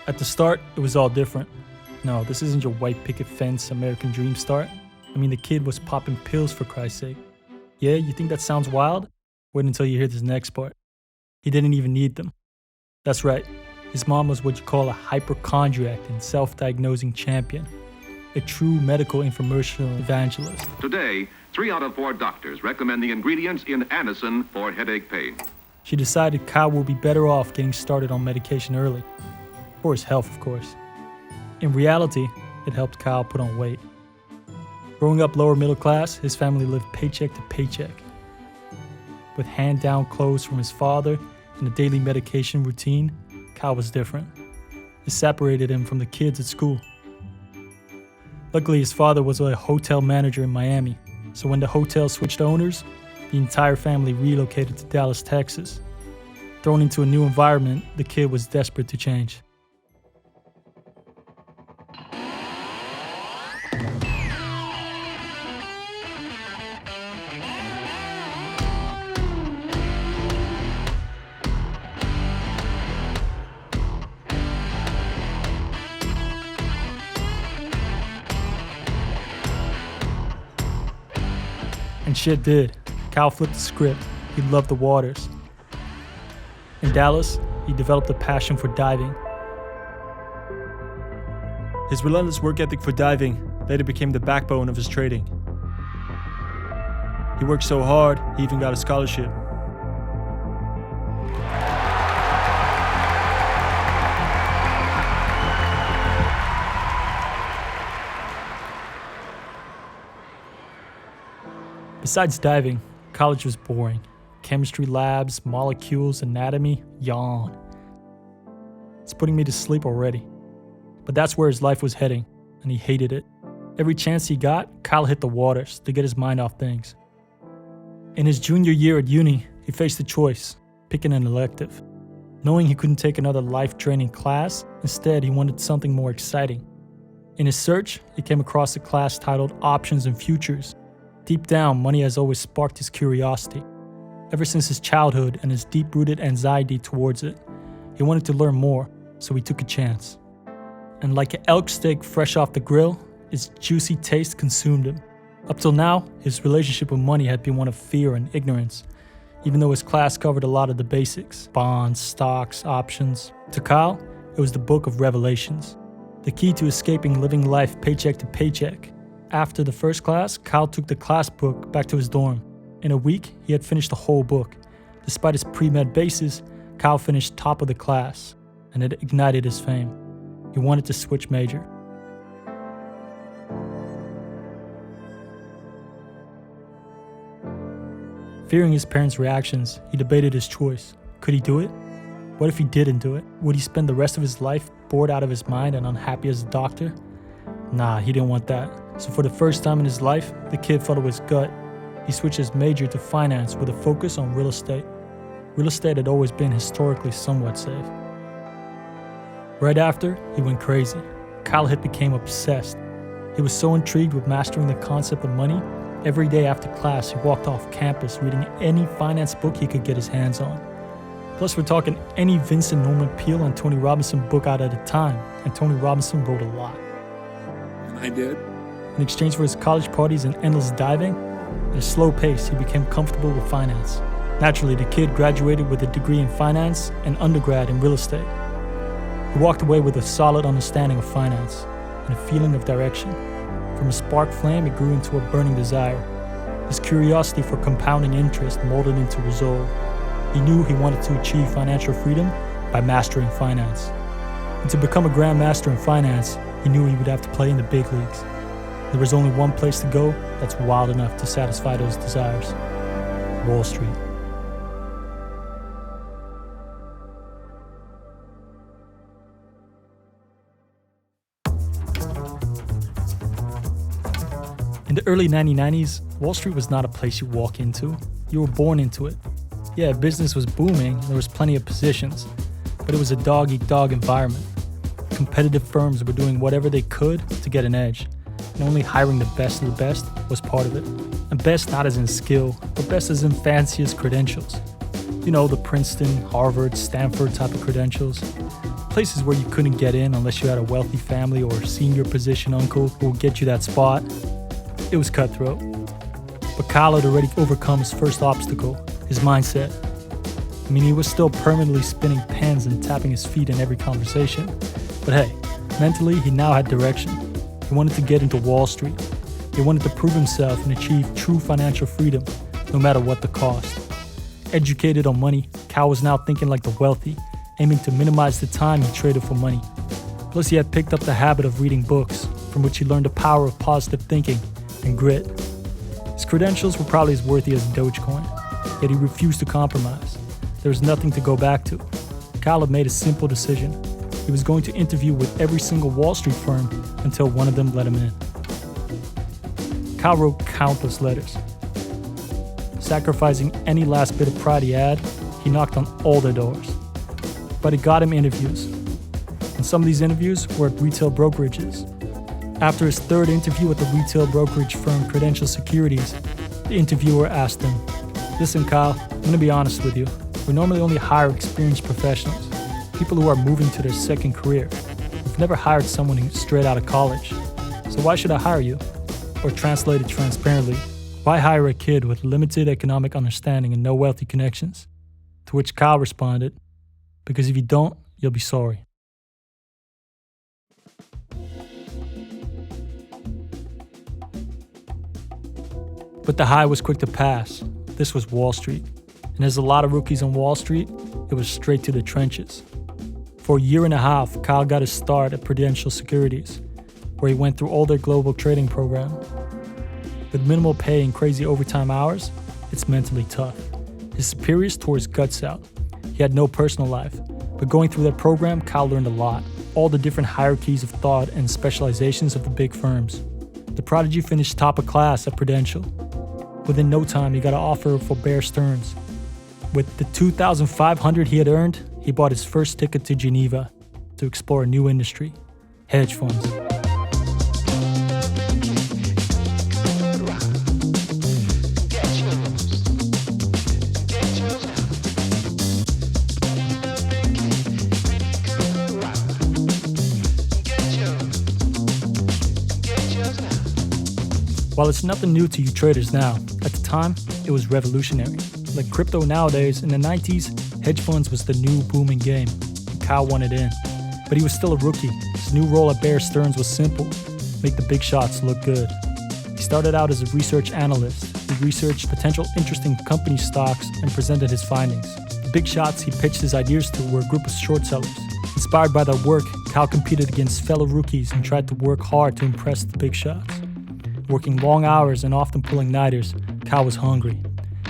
At the start, it was all different. No, this isn't your white picket fence American dream start. I mean, the kid was popping pills for Christ's sake. Yeah, you think that sounds wild? Wait until you hear this next part. He didn't even need them. That's right. His mom was what you call a hypochondriac and self-diagnosing champion. A true medical infomercial evangelist. Today, 3 out of 4 doctors recommend the ingredients in Anacin for headache pain. She decided Kyle will be better off getting started on medication early. For his health, of course. In reality, it helped Kyle put on weight. Growing up lower middle class, his family lived paycheck to paycheck. With hand-down clothes from his father and a daily medication routine, Kyle was different. It separated him from the kids at school. Luckily, his father was a hotel manager in Miami, so when the hotel switched owners, the entire family relocated to Dallas, Texas. Thrown into a new environment, the kid was desperate to change. And shit did. Kyle flipped the script. He loved the waters. In Dallas, he developed a passion for diving. His relentless work ethic for diving later became the backbone of his trading. He worked so hard, he even got a scholarship. Besides diving, college was boring. Chemistry labs, molecules, anatomy, yawn. It's putting me to sleep already. But that's where his life was heading, and he hated it. Every chance he got, Kyle hit the waters to get his mind off things. In his junior year at uni, he faced a choice, picking an elective. Knowing he couldn't take another life-draining class, instead he wanted something more exciting. In his search, he came across a class titled Options and Futures. Deep down, money has always sparked his curiosity. Ever since his childhood and his deep-rooted anxiety towards it, he wanted to learn more, so he took a chance. And like an elk steak fresh off the grill, its juicy taste consumed him. Up till now, his relationship with money had been one of fear and ignorance, even though his class covered a lot of the basics: bonds, stocks, options. To Kyle, it was the book of Revelations, the key to escaping living life paycheck to paycheck. After the first class, Kyle took the class book back to his dorm. In a week, he had finished the whole book. Despite his pre-med basis, Kyle finished top of the class, and it ignited his fame. He wanted to switch major. Fearing his parents' reactions, he debated his choice. Could he do it? What if he didn't do it? Would he spend the rest of his life bored out of his mind and unhappy as a doctor? Nah, he didn't want that. So for the first time in his life, the kid followed his gut. He switched his major to finance with a focus on real estate. Real estate had always been historically somewhat safe. Right after, he went crazy. Kyle had become obsessed. He was so intrigued with mastering the concept of money, every day after class he walked off campus reading any finance book he could get his hands on. Plus we're talking any Vincent Norman Peale and Tony Robinson book out at a time, and Tony Robinson wrote a lot. And I did. In exchange for his college parties and endless diving, at a slow pace he became comfortable with finance. Naturally, the kid graduated with a degree in finance and undergrad in real estate. He walked away with a solid understanding of finance and a feeling of direction. From a spark flame, it grew into a burning desire. His curiosity for compounding interest molded into resolve. He knew he wanted to achieve financial freedom by mastering finance. And to become a grandmaster in finance, he knew he would have to play in the big leagues. There was only one place to go that's wild enough to satisfy those desires: Wall Street. In the early 1990s, Wall Street was not a place you walk into. You were born into it. Yeah, business was booming, and there was plenty of positions, but it was a dog-eat-dog environment. Competitive firms were doing whatever they could to get an edge, and only hiring the best of the best was part of it. And best not as in skill, but best as in fanciest credentials. You know, the Princeton, Harvard, Stanford type of credentials. places where you couldn't get in unless you had a wealthy family or senior position uncle who would get you that spot. It was cutthroat. But Kyle had already overcome his first obstacle, his mindset. I mean, he was still permanently spinning pens and tapping his feet in every conversation. But hey, mentally, he now had direction. He wanted to get into Wall Street. He wanted to prove himself and achieve true financial freedom, no matter what the cost. Educated on money, Kyle was now thinking like the wealthy, aiming to minimize the time he traded for money. Plus, he had picked up the habit of reading books, from which he learned the power of positive thinking and grit. His credentials were probably as worthy as Dogecoin, yet he refused to compromise. There was nothing to go back to. Kyle had made a simple decision. He was going to interview with every single Wall Street firm until one of them let him in. Kyle wrote countless letters. Sacrificing any last bit of pride he had, he knocked on all their doors. But it got him interviews. And some of these interviews were at retail brokerages. After his third interview at the retail brokerage firm Credential Securities, the interviewer asked him, "Listen, Kyle, I'm going to be honest with you. We normally only hire experienced professionals, people who are moving to their second career. We've never hired someone straight out of college. So why should I hire you?" Or translated transparently, why hire a kid with limited economic understanding and no wealthy connections? To which Kyle responded, "Because if you don't, you'll be sorry." But the high was quick to pass. This was Wall Street. And as a lot of rookies on Wall Street, it was straight to the trenches. For a year and a half, Kyle got his start at Prudential Securities, where he went through all their global trading program. With minimal pay and crazy overtime hours, it's mentally tough. His superiors tore his guts out. He had no personal life, but going through that program, Kyle learned a lot. All the different hierarchies of thought and specializations of the big firms. The prodigy finished top of class at Prudential. Within no time, he got an offer for Bear Stearns. With the $2,500 he had earned, he bought his first ticket to Geneva to explore a new industry, hedge funds. While it's nothing new to you traders now, at the time, it was revolutionary. Like crypto nowadays, in the 90s, hedge funds was the new booming game. Kyle wanted in. But he was still a rookie. His new role at Bear Stearns was simple: make the big shots look good. He started out as a research analyst. He researched potential interesting company stocks and presented his findings. The big shots he pitched his ideas to were a group of short sellers. Inspired by their work, Kyle competed against fellow rookies and tried to work hard to impress the big shots. Working long hours and often pulling nighters, Kyle was hungry.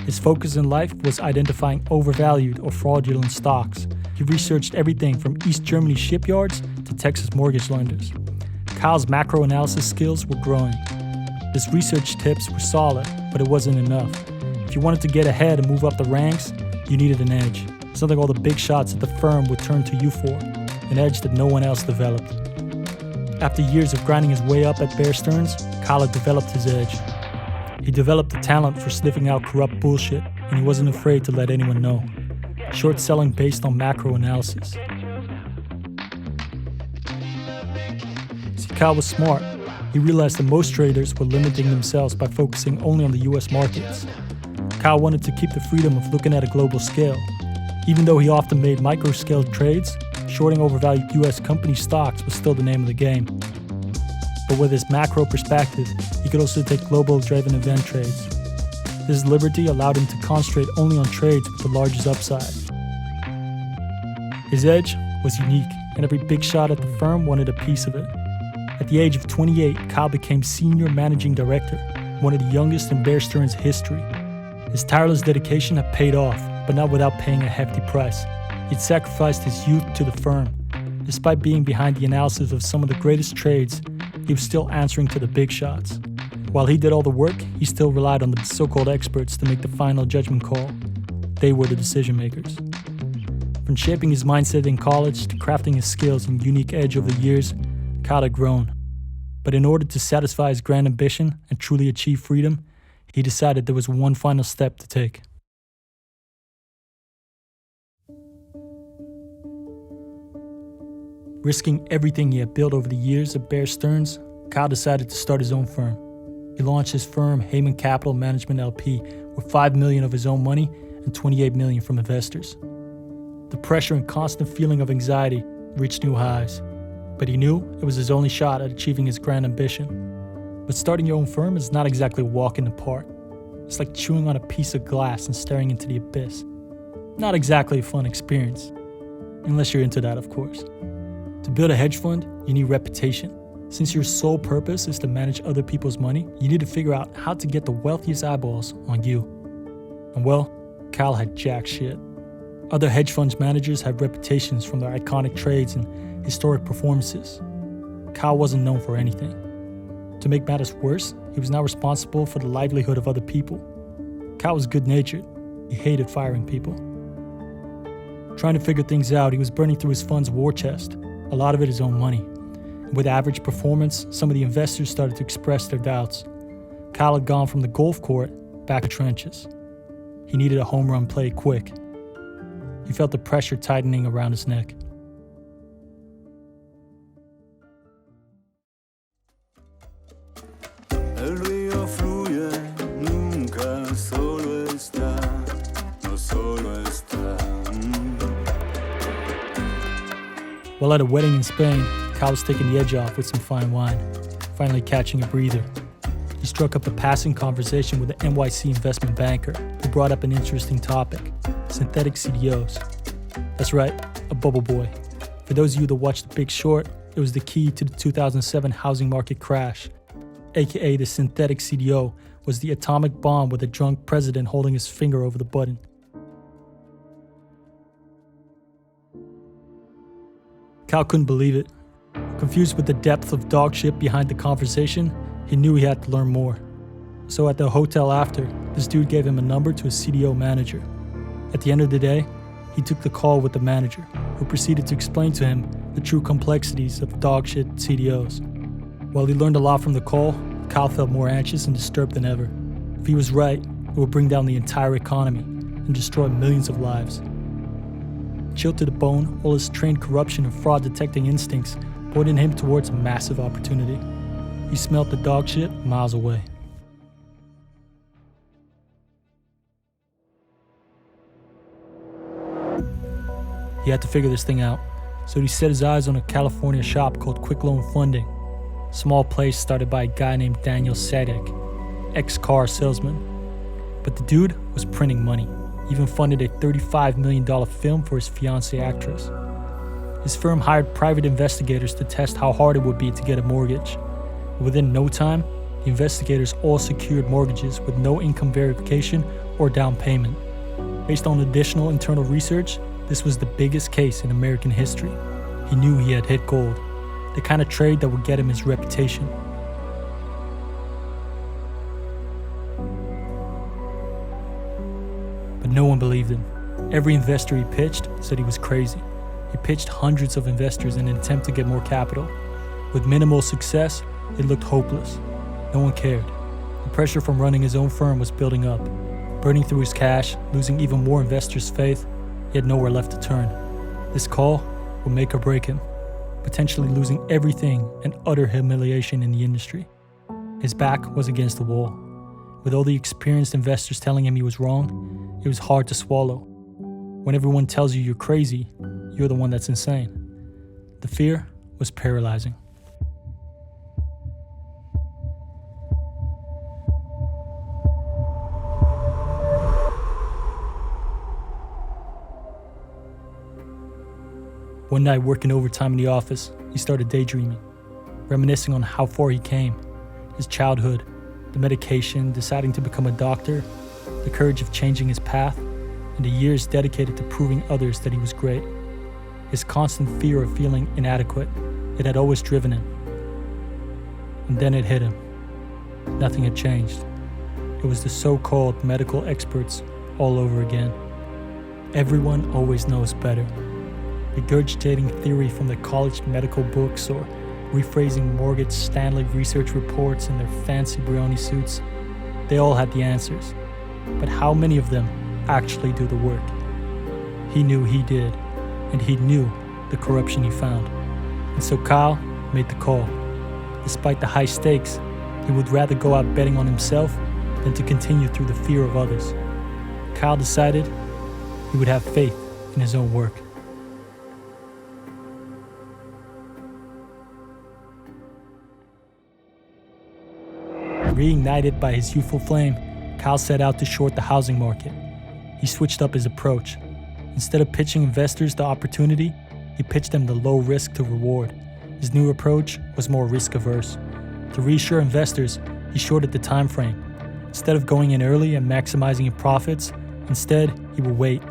His focus in life was identifying overvalued or fraudulent stocks. He researched everything from East Germany shipyards to Texas mortgage lenders. Kyle's macro analysis skills were growing. His research tips were solid, but it wasn't enough. If you wanted to get ahead and move up the ranks, you needed an edge. Something all the big shots at the firm would turn to you for, an edge that no one else developed. After years of grinding his way up at Bear Stearns, Kyle had developed his edge. He developed a talent for sniffing out corrupt bullshit, and he wasn't afraid to let anyone know. Short selling based on macro analysis. See, Kyle was smart. He realized that most traders were limiting themselves by focusing only on the US markets. Kyle wanted to keep the freedom of looking at a global scale. Even though he often made micro-scale trades, shorting overvalued US company stocks was still the name of the game. But with his macro perspective, he could also take global-driven event trades. This liberty allowed him to concentrate only on trades with the largest upside. His edge was unique, and every big shot at the firm wanted a piece of it. At the age of 28, Kyle became Senior Managing Director, one of the youngest in Bear Stearns' history. His tireless dedication had paid off, but not without paying a hefty price. He'd sacrificed his youth to the firm. Despite being behind the analysis of some of the greatest trades, he was still answering to the big shots. While he did all the work, he still relied on the so-called experts to make the final judgment call. They were the decision makers. From shaping his mindset in college to crafting his skills and unique edge over the years, Kyle had grown. But in order to satisfy his grand ambition and truly achieve freedom, he decided there was one final step to take. Risking everything he had built over the years at Bear Stearns, Kyle decided to start his own firm. He launched his firm, Heyman Capital Management LP, with $5 million of his own money and $28 million from investors. The pressure and constant feeling of anxiety reached new highs, but he knew it was his only shot at achieving his grand ambition. But starting your own firm is not exactly a walk in the park. It's like chewing on a piece of glass and staring into the abyss. Not exactly a fun experience, unless you're into that, of course. To build a hedge fund, you need reputation. Since your sole purpose is to manage other people's money, you need to figure out how to get the wealthiest eyeballs on you. And well, Kyle had jack shit. Other hedge funds managers have reputations from their iconic trades and historic performances. Kyle wasn't known for anything. To make matters worse, he was now responsible for the livelihood of other people. Kyle was good-natured. He hated firing people. Trying to figure things out, he was burning through his fund's war chest, a lot of it his own money. With average performance, some of the investors started to express their doubts. Kyle had gone from the golf court back to trenches. He needed a home run play quick. He felt the pressure tightening around his neck. El río fluye, nunca solo está, no solo está. While at a wedding in Spain, Kyle was taking the edge off with some fine wine, finally catching a breather. He struck up a passing conversation with an NYC investment banker who brought up an interesting topic: synthetic CDOs. That's right, a bubble boy. For those of you that watched The Big Short, it was the key to the 2007 housing market crash. AKA the synthetic CDO was the atomic bomb with a drunk president holding his finger over the button. Kyle couldn't believe it. Confused with the depth of dog shit behind the conversation, he knew he had to learn more. So at the hotel after, this dude gave him a number to a CDO manager. At the end of the day, he took the call with the manager, who proceeded to explain to him the true complexities of dog shit CDOs. While he learned a lot from the call, Kyle felt more anxious and disturbed than ever. If he was right, it would bring down the entire economy and destroy millions of lives. Chilled to the bone, all his trained corruption and fraud detecting instincts pointed him towards a massive opportunity. He smelled the dog shit miles away. He had to figure this thing out, so he set his eyes on a California shop called Quick Loan Funding. Small place started by a guy named Daniel Sadek, ex-car salesman. But the dude was printing money, even funded a $35 million film for his fiancée actress. His firm hired private investigators to test how hard it would be to get a mortgage. Within no time, the investigators all secured mortgages with no income verification or down payment. Based on additional internal research, this was the biggest case in American history. He knew he had hit gold, the kind of trade that would get him his reputation. But no one believed him. Every investor he pitched said he was crazy. He pitched hundreds of investors in an attempt to get more capital. With minimal success, it looked hopeless. No one cared. The pressure from running his own firm was building up. Burning through his cash, losing even more investors' faith, he had nowhere left to turn. This call would make or break him, potentially losing everything and utter humiliation in the industry. His back was against the wall. With all the experienced investors telling him he was wrong, it was hard to swallow. When everyone tells you you're crazy, you're the one that's insane. The fear was paralyzing. One night, working overtime in the office, he started daydreaming, reminiscing on how far he came, his childhood, the medication, deciding to become a doctor, the courage of changing his path, and the years dedicated to proving others that he was great. His constant fear of feeling inadequate, it had always driven him. And then it hit him. Nothing had changed. It was the so-called medical experts all over again. Everyone always knows better. Regurgitating theory from the college medical books or rephrasing Morgan Stanley research reports in their fancy brownie suits, they all had the answers. But how many of them actually do the work? He knew he did, and he knew the corruption he found. And so Kyle made the call. Despite the high stakes, he would rather go out betting on himself than to continue through the fear of others. Kyle decided he would have faith in his own work. Reignited by his youthful flame, Kyle set out to short the housing market. He switched up his approach. Instead of pitching investors the opportunity, he pitched them the low risk to reward. His new approach was more risk-averse. To reassure investors, he shorted the time frame. Instead of going in early and maximizing his profits, instead he would wait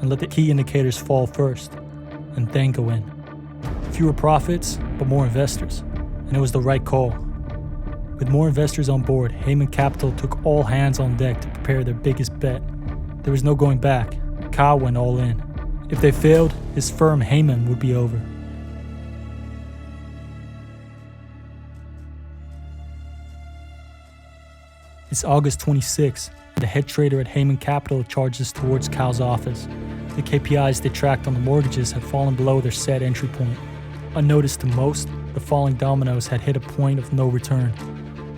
and let the key indicators fall first, and then go in. Fewer profits, but more investors, and it was the right call. With more investors on board, Heyman Capital took all hands on deck to prepare their biggest bet. There was no going back. Kyle went all in. If they failed, his firm Heyman would be over. It's August 26. The head trader at Heyman Capital charges towards Kyle's office. The KPIs they tracked on the mortgages had fallen below their set entry point. Unnoticed to most, the falling dominoes had hit a point of no return.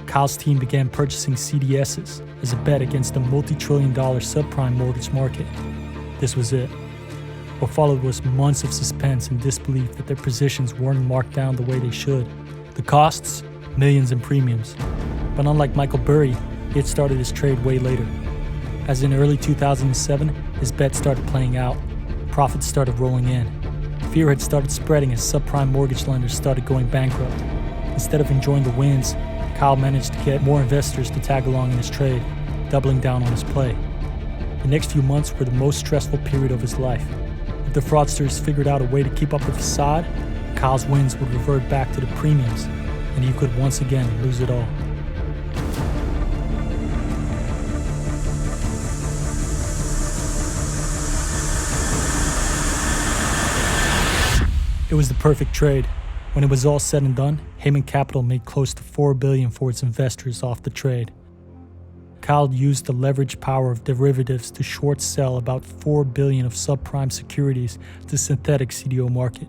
Kyle's team began purchasing CDSs as a bet against the multi-trillion-dollar subprime mortgage market. This was it. What followed was months of suspense and disbelief that their positions weren't marked down the way they should. The costs? Millions in premiums. But unlike Michael Burry, he had started his trade way later. As in early 2007, his bet started playing out. Profits started rolling in. Fear had started spreading as subprime mortgage lenders started going bankrupt. Instead of enjoying the wins, Kyle managed to get more investors to tag along in his trade, doubling down on his play. The next few months were the most stressful period of his life. If the fraudsters figured out a way to keep up the facade, Kyle's wins would revert back to the premiums, and he could once again lose it all. It was the perfect trade. When it was all said and done, Heyman Capital made close to $4 billion for its investors off the trade. Kyle used the leverage power of derivatives to short sell about $4 billion of subprime securities to synthetic CDO market.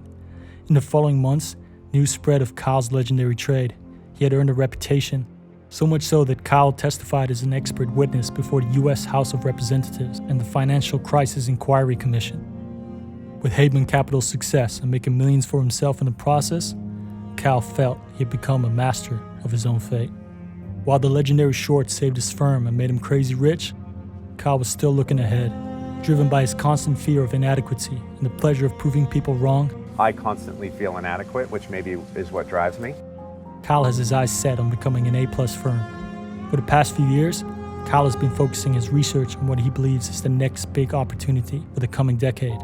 In the following months, news spread of Kyle's legendary trade. He had earned a reputation, so much so that Kyle testified as an expert witness before the U.S. House of Representatives and the Financial Crisis Inquiry Commission. With Heyman Capital's success and making millions for himself in the process, Kyle felt he had become a master of his own fate. While the legendary short saved his firm and made him crazy rich, Kyle was still looking ahead, driven by his constant fear of inadequacy and the pleasure of proving people wrong. I constantly feel inadequate, which maybe is what drives me. Kyle has his eyes set on becoming an A-plus firm. For the past few years, Kyle has been focusing his research on what he believes is the next big opportunity for the coming decade: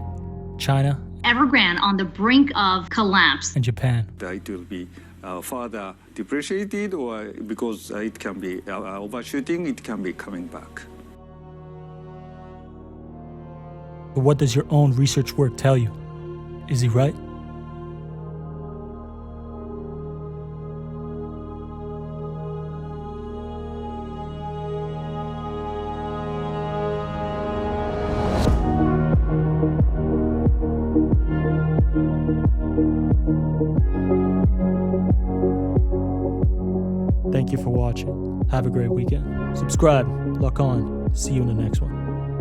China, Evergrande on the brink of collapse, and Japan. It will be further depreciated, or because it can be overshooting, it can be coming back. But what does your own research work tell you? Is he right? Thank you for watching. Have a great weekend. Subscribe, lock on. See you in the next one.